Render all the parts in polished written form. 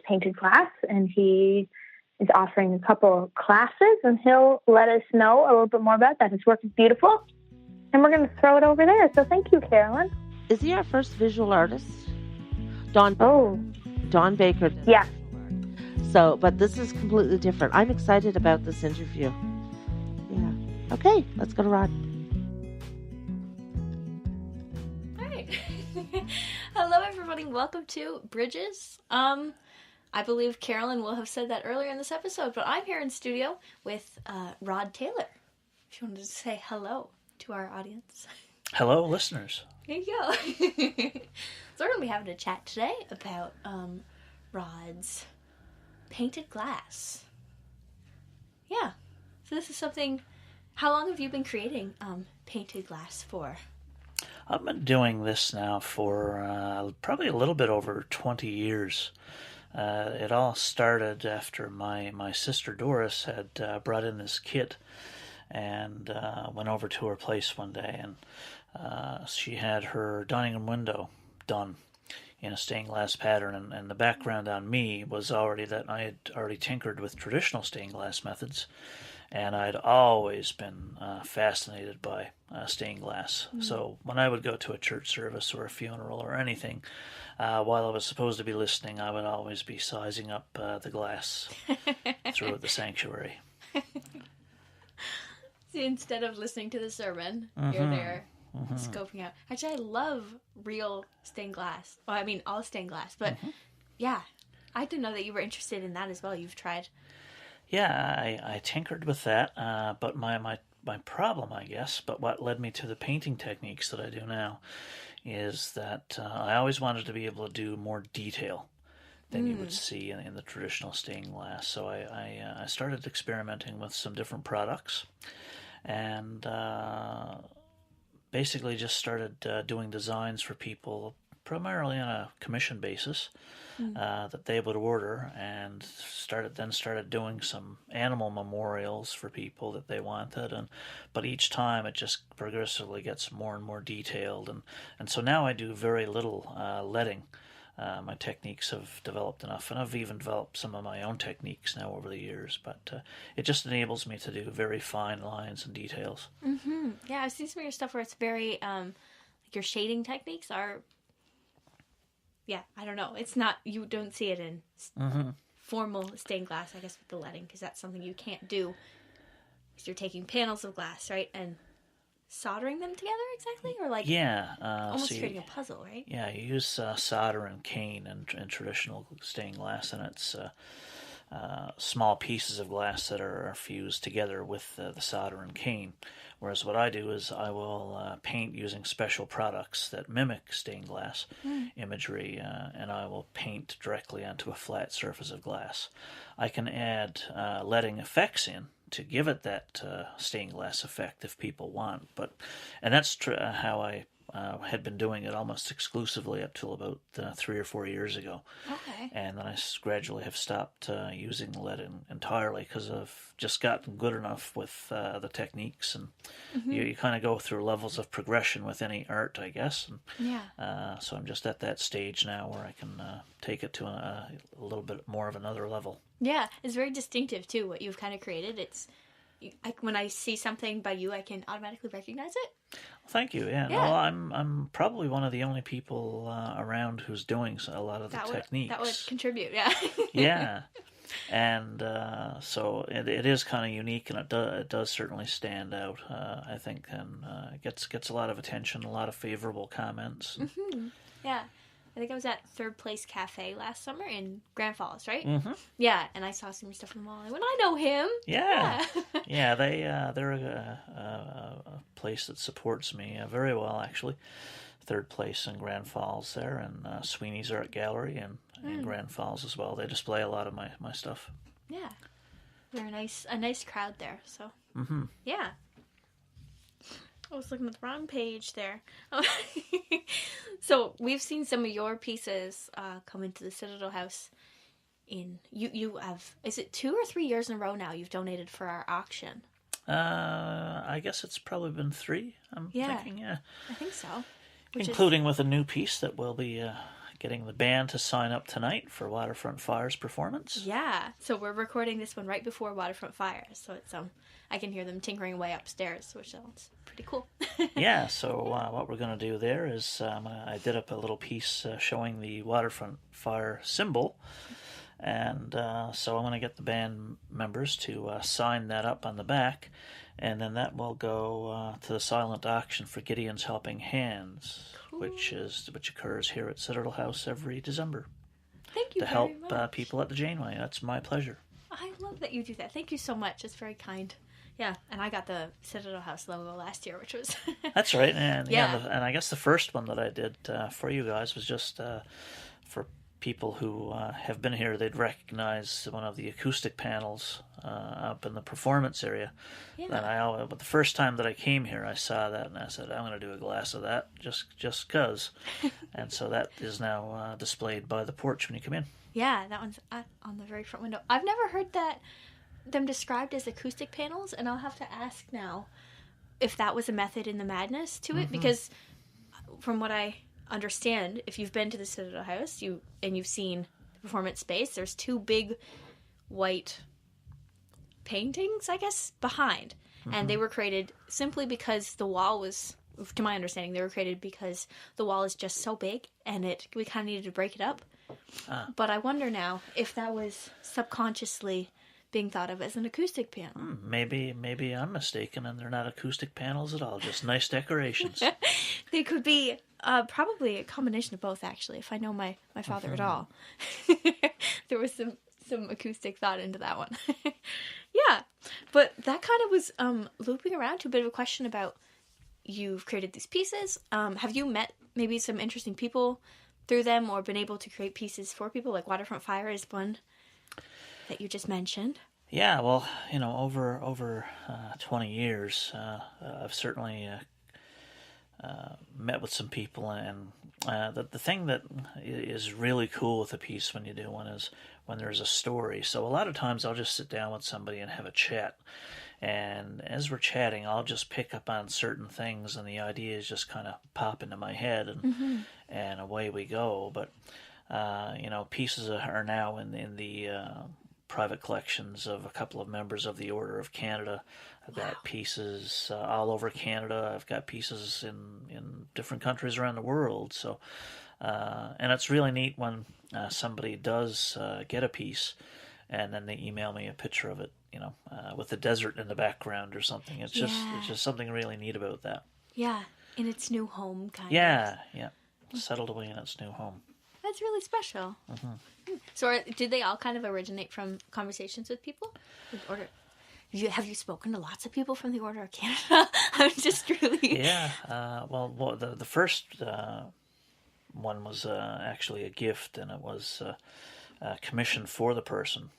painted glass, and he is offering a couple classes, and he'll let us know a little bit more about that. His work is beautiful, and we're going to throw it over there. So thank you, Carolyn. Is he our first visual artist? Don Baker. Yeah. So, but this is completely different. I'm excited about this interview. Yeah. Okay, let's go to Rod. All right. Hello, everybody. Welcome to Bridges. I believe Carolyn will have said that earlier in this episode, but I'm here in studio with Rod Taylor. If you wanted to say hello to our audience. Hello, listeners. There you go. So we're going to be having a chat today about Rod's painted glass. Yeah. So this is something... How long have you been creating painted glass for? I've been doing this now for probably a little bit over 20 years. It all started after my sister Doris had brought in this kit and went over to her place one day, and she had her dining room window done in a stained glass pattern, and the background on me was already that I had already tinkered with traditional stained glass methods, and I'd always been fascinated by stained glass. Mm-hmm. So when I would go to a church service or a funeral or anything, while I was supposed to be listening, I would always be sizing up the glass through the sanctuary. See, instead of listening to the sermon, mm-hmm. you're there scoping out. Actually, I love real stained glass. Well, I mean, all stained glass. But, yeah, I didn't know that you were interested in that as well. You've tried. Yeah, I tinkered with that, but my problem, I guess, but what led me to the painting techniques that I do now is that I always wanted to be able to do more detail than you would see in the traditional stained glass. So I started experimenting with some different products, and basically just started doing designs for people, primarily on a commission basis, that they would order, and started doing some animal memorials for people that they wanted, but each time it just progressively gets more and more detailed, and so now I do very little leading. My techniques have developed enough, and I've even developed some of my own techniques now over the years, but it just enables me to do very fine lines and details. Mm-hmm. Yeah, I've seen some of your stuff where it's very, like your shading techniques are, yeah, I don't know. It's not, you don't see it in formal stained glass, I guess, with the leading, because that's something you can't do, because you're taking panels of glass, right, and soldering them together exactly, or like almost creating a puzzle, right? Yeah, you use solder and cane and traditional stained glass, and it's small pieces of glass that are fused together with the solder and cane. Whereas what I do is I will paint using special products that mimic stained glass imagery, and I will paint directly onto a flat surface of glass. I can add leading effects in to give it that stained glass effect if people want, and that's how I had been doing it almost exclusively up till about 3 or 4 years ago. Okay. And then I gradually have stopped using lead entirely because I've just gotten good enough with the techniques, and you kind of go through levels of progression with any art, I guess. And, so I'm just at that stage now where I can take it to a little bit more of another level. Yeah, it's very distinctive too, what you've kind of created. When I see something by you, I can automatically recognize it. Well, thank you. Yeah. Well, I'm probably one of the only people around who's doing a lot of the techniques. That would contribute. Yeah. Yeah, and so it is kind of unique, and it does certainly stand out. I think, and it gets a lot of attention, a lot of favorable comments. Mm-hmm. Yeah. I think I was at Third Place Cafe last summer in Grand Falls, right? Mm-hmm. Yeah, and I saw some stuff on the wall. I went, I know him. Yeah. Yeah, they're a place that supports me very well, actually. Third Place in Grand Falls there, and Sweeney's Art Gallery in Grand Falls as well. They display a lot of my stuff. Yeah. They're a nice crowd there, so. Mm-hmm. Yeah. I was looking at the wrong page there. So we've seen some of your pieces come into the Citadel House. You have, is it 2 or 3 years in a row now you've donated for our auction? I guess it's probably been 3. I'm thinking, yeah. I think so. Including with a new piece that will be getting the band to sign up tonight for Waterfront Fire's performance. Yeah. So we're recording this one right before Waterfront Fire. So it's I can hear them tinkering away upstairs, which sounds pretty cool. Yeah, so what we're going to do there is I did up a little piece showing the Waterfront Fire symbol. And so I'm going to get the band members to sign that up on the back, and then that will go to the silent auction for Gideon's Helping Hands, Cool. which occurs here at Citadel House every December. Thank you to very help much. People at the Janeway. That's my pleasure. I love that you do that. Thank you so much. It's very kind. Yeah, and I got the Citadel House logo last year, which was... That's right, and Yeah. and I guess the first one that I did for you guys was just for people who have been here. They'd recognize one of the acoustic panels up in the performance area. Yeah. But the first time that I came here, I saw that and I said, I'm going to do a glass of that just cause. And so that is now displayed by the porch when you come in. Yeah, that one's on the very front window. I've never heard them described as acoustic panels, and I'll have to ask now if that was a method in the madness to it, because from what I understand, if you've been to the Citadel House you've seen the performance space, there's two big white paintings, I guess, behind, and they were created simply because the wall was, to my understanding, they were created because the wall is just so big and we kind of needed to break it up. But I wonder now if that was subconsciously being thought of as an acoustic panel. Maybe I'm mistaken and they're not acoustic panels at all, just nice decorations. They could be probably a combination of both, actually, if I know my father at all. There was some acoustic thought into that one. Yeah, but that kind of was looping around to a bit of a question about, you've created these pieces. Have you met maybe some interesting people through them, or been able to create pieces for people? Like Waterfront Fire is one that you just mentioned. Yeah, well, over 20 years, I've certainly met with some people, and the thing that is really cool with a piece when you do one is when there's a story. So a lot of times I'll just sit down with somebody and have a chat, and as we're chatting, I'll just pick up on certain things, and the ideas just kind of pop into my head, and away we go. But pieces are now in the private collections of a couple of members of the Order of Canada. I've got pieces all over Canada. I've got pieces in different countries around the world. So, and it's really neat when somebody does get a piece, and then they email me a picture of it, with the desert in the background or something. It's just something really neat about that. Yeah, in its new home, kind of. Yeah, settled away in its new home. That's really special. So did they all kind of originate from conversations with people? Have you spoken to lots of people from the Order of Canada? I'm just really... Yeah, well, the first one was actually a gift, and it was commissioned for the person.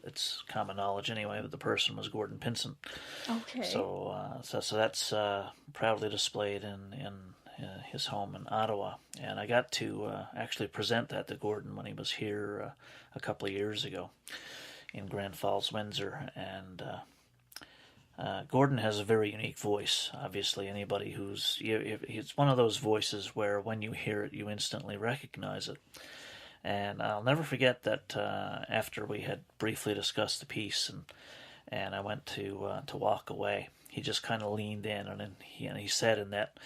It's common knowledge anyway, but the person was Gordon Pinsent. Okay. So that's proudly displayed in his home in Ottawa, and I got to actually present that to Gordon when he was here a couple of years ago in Grand Falls, Windsor. And Gordon has a very unique voice. Obviously, anybody it's one of those voices where when you hear it, you instantly recognize it. And I'll never forget that after we had briefly discussed the piece, and I went to walk away, he just kind of leaned in, and he said in that,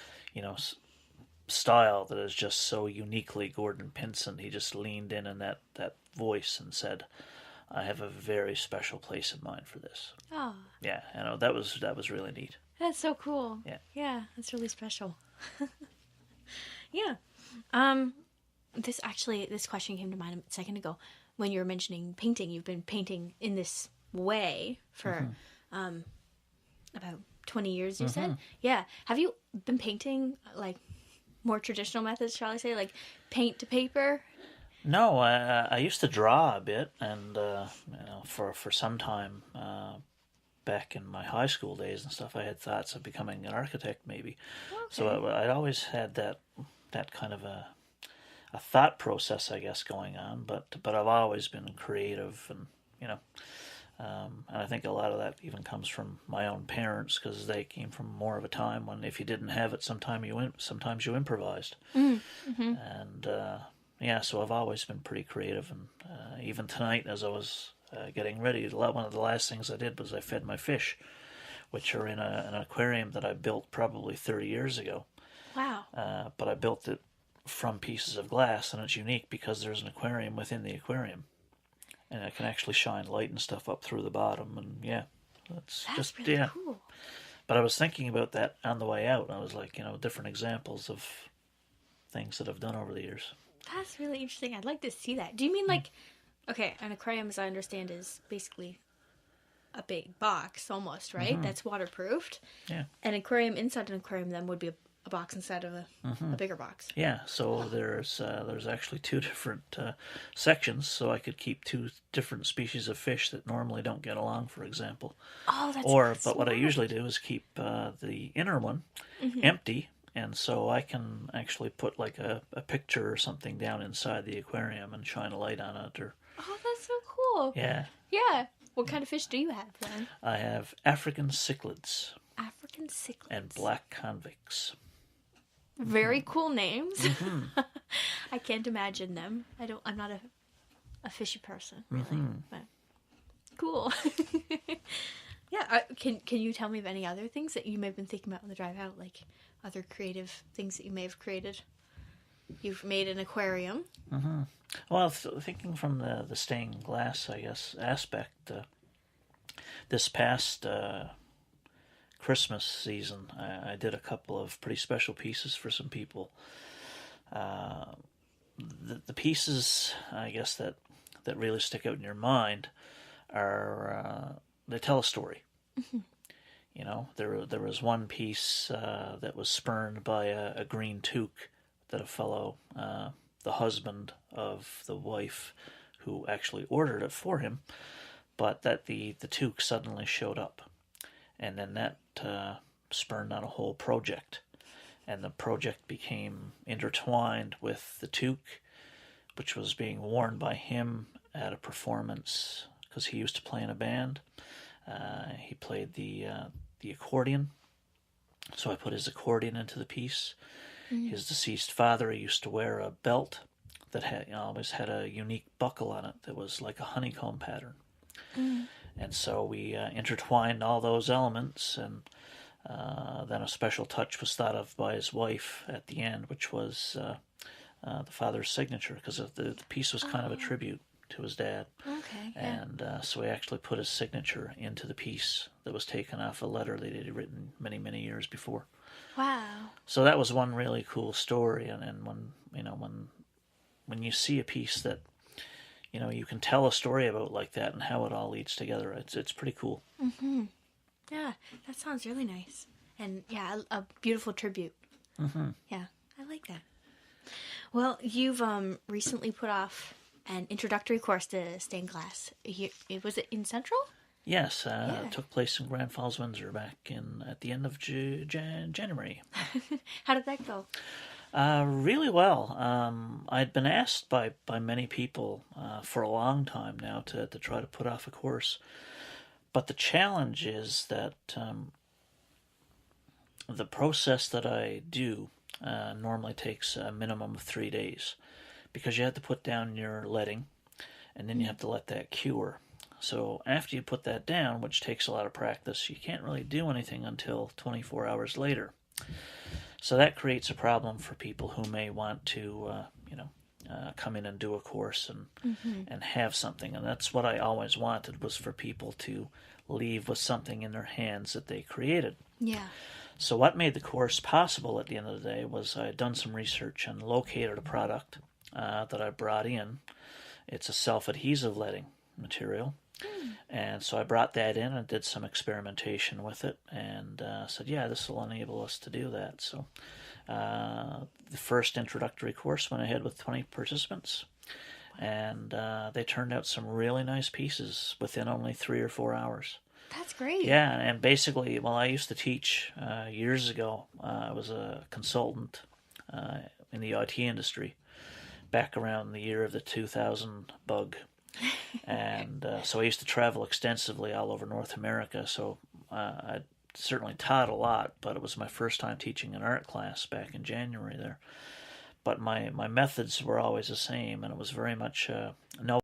style that is just so uniquely Gordon Pinsent, he just leaned in that voice and said, I have a very special place in mind for this. Oh. Yeah, that was really neat. That's so cool. Yeah, that's really special. Yeah. This question came to mind a second ago when you were mentioning painting. You've been painting in this way for about 20 years, you said? Yeah. Have you been painting like more traditional methods, shall I say, like paint to paper? No, I used to draw a bit, and for some time back in my high school days and stuff, I had thoughts of becoming an architect, maybe. Okay. So I'd always had that kind of a thought process, I guess, going on. But I've always been creative, and And I think a lot of that even comes from my own parents, because they came from more of a time when if you didn't have it, sometimes you improvised. Mm-hmm. And yeah, so I've always been pretty creative. And even tonight, as I was getting ready, one of the last things I did was I fed my fish, which are in an aquarium that I built probably 30 years ago. Wow. But I built it from pieces of glass, and it's unique because there's an aquarium within the aquarium. And I can actually shine light and stuff up through the bottom, and yeah, that's just really yeah. cool. But I was thinking about that on the way out, and I was like, different examples of things that I've done over the years. That's really interesting. I'd like to see that. Do you mean like, okay, an aquarium, as I understand, is basically a big box almost, right? Mm-hmm. That's waterproofed. Yeah. An aquarium inside an aquarium then would be a box inside of a bigger box. Yeah, so there's actually two different sections, so I could keep two different species of fish that normally don't get along, for example. Oh, that's But what I usually do is keep the inner one empty, and so I can actually put like a picture or something down inside the aquarium and shine a light on it. Oh, that's so cool. Yeah. Yeah. What kind of fish do you have then? I have African cichlids. African cichlids. And black convicts. Very cool names. I can't imagine them. I'm not a fishy person, really. But cool. Yeah. Can you tell me of any other things that you may have been thinking about on the drive out, like other creative things that you may have created? You've made an aquarium. Well, thinking from the stained glass, I guess, aspect, this past Christmas season, I did a couple of pretty special pieces for some people. The pieces, I guess, that really stick out in your mind are, they tell a story. There was one piece that was spurned by a green toque that a fellow, the husband of the wife who actually ordered it for him, but that the toque suddenly showed up. And then that spurned on a whole project. And the project became intertwined with the toque, which was being worn by him at a performance, because he used to play in a band. He played the accordion, so I put his accordion into the piece. His deceased father used to wear a belt that always had a unique buckle on it that was like a honeycomb pattern. And so we intertwined all those elements, and then a special touch was thought of by his wife at the end, which was the father's signature, because the piece was kind of a tribute to his dad. Okay. And so we actually put his signature into the piece that was taken off a letter that he had written many, many years before. Wow. So that was one really cool story, and when you see a piece that you can tell a story about like that and how it all leads together, it's pretty cool. Yeah, that sounds really nice, and yeah, a beautiful tribute. Yeah, I like that. Well, you've recently put off an introductory course to stained glass. Was it in Central? Yes, it took place in Grand Falls, Windsor, back at the end of January. How did that go? Really well. I'd been asked by many people for a long time now to try to put off a course. But the challenge is that the process that I do normally takes a minimum of 3 days, because you have to put down your leading, and then you have to let that cure. So after you put that down, which takes a lot of practice, you can't really do anything until 24 hours later. So that creates a problem for people who may want to, come in and do a course and have something. And that's what I always wanted, was for people to leave with something in their hands that they created. Yeah. So what made the course possible at the end of the day was I had done some research and located a product that I brought in. It's a self-adhesive leading material. And so I brought that in and did some experimentation with it, and said, yeah, this will enable us to do that. So the first introductory course went ahead with 20 participants, and they turned out some really nice pieces within only 3 or 4 hours. That's great. Yeah, and basically, I used to teach years ago. I was a consultant in the IT industry back around the year of the 2000 bug. And so I used to travel extensively all over North America. So I certainly taught a lot, but it was my first time teaching an art class back in January there. But my methods were always the same, and it was very much no